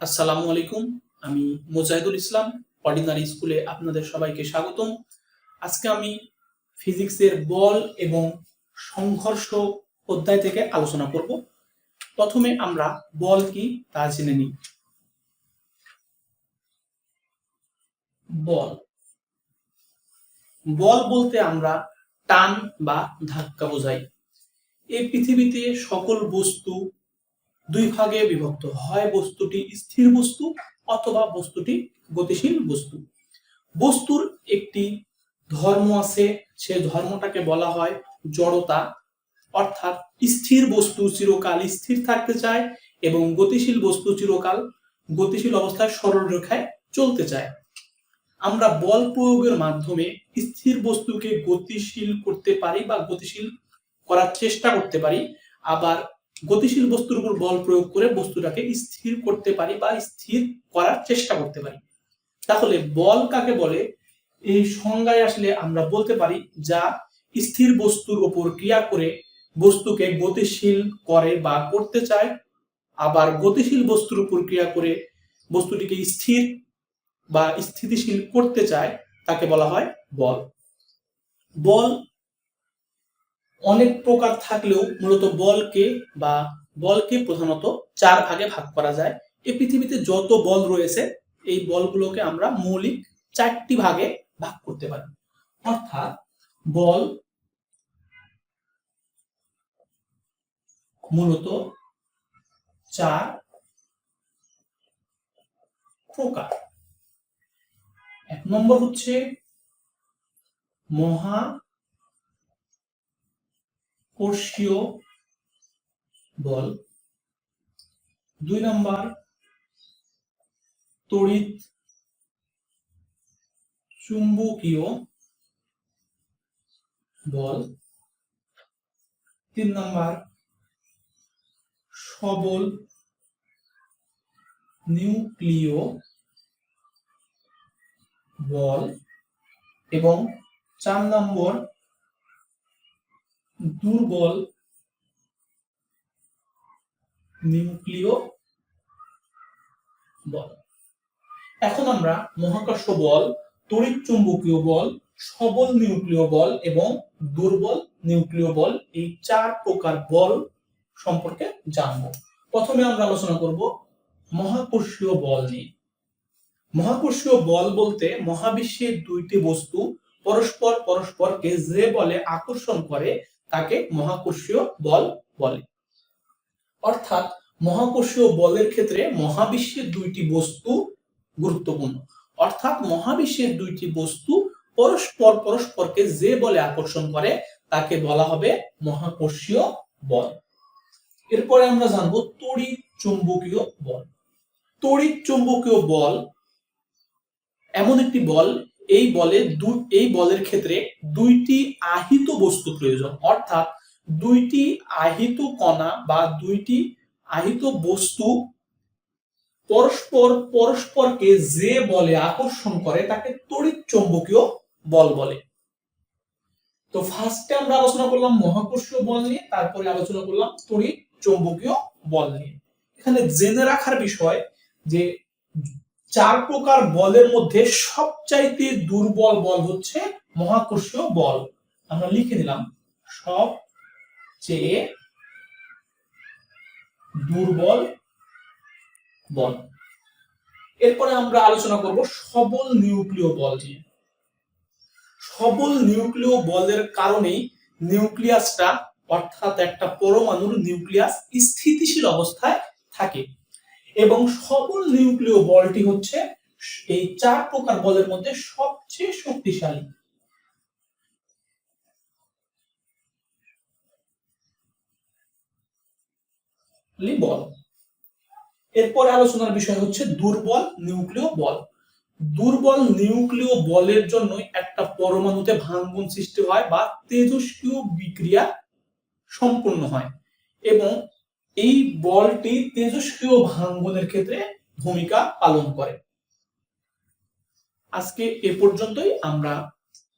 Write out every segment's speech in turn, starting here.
আসসালামু আলাইকুম। আমি মোজাহিদুল ইসলাম অর্ডিনারি স্কুলে আপনাদের সবাইকে স্বাগতম। আজকে আমি ফিজিক্সের বল এবং সংঘর্ষ অধ্যায় থেকে আলোচনা করব। প্রথমে আমরা বল কি তা জেনে নিই। বল বল বলতে আমরা টান বা ধাক্কা বোঝাই। এই পৃথিবীতে সকল বস্তু দুই ভাগে বিভক্ত, হয় বস্তুটি স্থির বস্তু অথবা বস্তুটি গতিশীল বস্তু। বস্তুর একটি ধর্ম আছে, সে ধর্মটাকে বলা হয় জড়তা, অর্থাৎ স্থির বস্তু চিরকাল স্থির থাকতে চায় এবং গতিশীল বস্তু চিরকাল গতিশীল অবস্থায় সরল রেখায় চলতে চায়। আমরা বল প্রয়োগের মাধ্যমে স্থির বস্তুকে গতিশীল করতে পারি বা গতিশীল করার চেষ্টা করতে পারি, আবার গতিশীল বস্তুর উপর বল প্রয়োগ করে বস্তুটাকে স্থির করতে পারি বা স্থির করার চেষ্টা করতে পারি। তাহলে বল কাকে বলে? এই সংজ্ঞায় আসলে আমরা বলতে পারি যা স্থির বস্তুর উপর ক্রিয়া করে বস্তুকে গতিশীল করে বা করতে চায়, আবার গতিশীল বস্তুর উপর ক্রিয়া করে বস্তুটিকে স্থির বা স্থিতিশীল করতে চায়, তাকে বলা হয় বল। বল অনেক প্রকার থাকলেও মূলত বলকে প্রধানত চার ভাগে ভাগ করা যায়। এই পৃথিবীতে যত বল রয়েছে এই বলগুলোকে আমরা মৌলিক চারটি ভাগে ভাগ করতে পারি। অর্থাৎ বল মূলত চার প্রকার। এক নম্বর হচ্ছে মহাকর্ষীয় বল, দুই নম্বর তড়িৎ চুম্বকীয় বল, তিন নম্বর সবল নিউক্লিয় বল এবং চার নম্বর দুর্বল নিউক্লিয় বল। এখন আমরা মহাকর্ষ বল, তড়িৎ চুম্বকীয় বল, সবল নিউক্লিয় বল এবং দুর্বল নিউক্লিয় বল, এই চার প্রকার বল সম্পর্কে জানব। প্রথমে আমরা আলোচনা করব মহাকর্ষীয় বল নিয়ে। মহাকর্ষীয় বল বলতে মহাবিশ্বের দুইটি বস্তু পরস্পরকে যে বলে আকর্ষণ করে তাকে মহাকর্ষীয় বল বলে। অর্থাৎ মহাকর্ষীয় বলের ক্ষেত্রে মহাবিশ্বের দুইটি বস্তু গুরুত্বপূর্ণ। অর্থাৎ মহাবিশ্বের দুইটি বস্তু পরস্পরকে যে বলে আকর্ষণ করে তাকে বলা হবে মহাকর্ষীয় বল। এরপরে আমরা জানবো তড়িৎ চুম্বকীয় বল। তড়িৎ চুম্বকীয় বল এমন একটি বল, এই বলের ক্ষেত্রে দুইটি আহিত বস্তু প্রয়োজন। অর্থাৎ দুইটি আহিত কণা বা দুইটি আহিত বস্তু পরস্পরকে যে বলে আকর্ষণ করে তাকে তড়িৎ চুম্বকীয় বল বলে। তো ফার্স্টে আমরা আলোচনা করলাম মহাকর্ষীয় বল নিয়ে, তারপরে আলোচনা করলাম তড়িৎ চুম্বকীয় বল নিয়ে। এখানে জেনে রাখার বিষয় যে চার প্রকার বলের মধ্যে সবচাইতে দুর্বল বল হচ্ছে মহাকর্ষীয় বল। আমরা লিখে দিলাম সবচেয়ে দুর্বল বল। এরপরে আমরা আলোচনা করব সবল নিউক্লিয় বল নিয়ে। সবল নিউক্লিয় বলের কারণেই নিউক্লিয়াসটা, অর্থাৎ একটা পরমাণুর নিউক্লিয়াস স্থিতিশীল অবস্থায় থাকে এবং সবল নিউক্লিয় বলটি হচ্ছে এই চার প্রকার বলের মধ্যে সবচেয়ে শক্তিশালী বল। এরপরে আলোচনার বিষয় হচ্ছে দুর্বল নিউক্লিয় বল। দুর্বল নিউক্লিয় বলের জন্য একটা পরমাণুতে ভাঙ্গন সৃষ্টি হয় বা তেজস্ক্রিয় বিক্রিয়া সম্পন্ন হয় এবং এই বলটি তেজস্ক্রিয় ভাঙ্গনের ক্ষেত্রে ভূমিকা পালন করে। আজকে এ পর্যন্তই। আমরা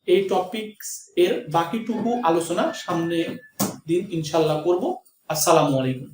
এই টপিকস এর বাকিটুকু আলোচনা সামনে দিন ইনশাআল্লাহ করব। আসসালামু আলাইকুম।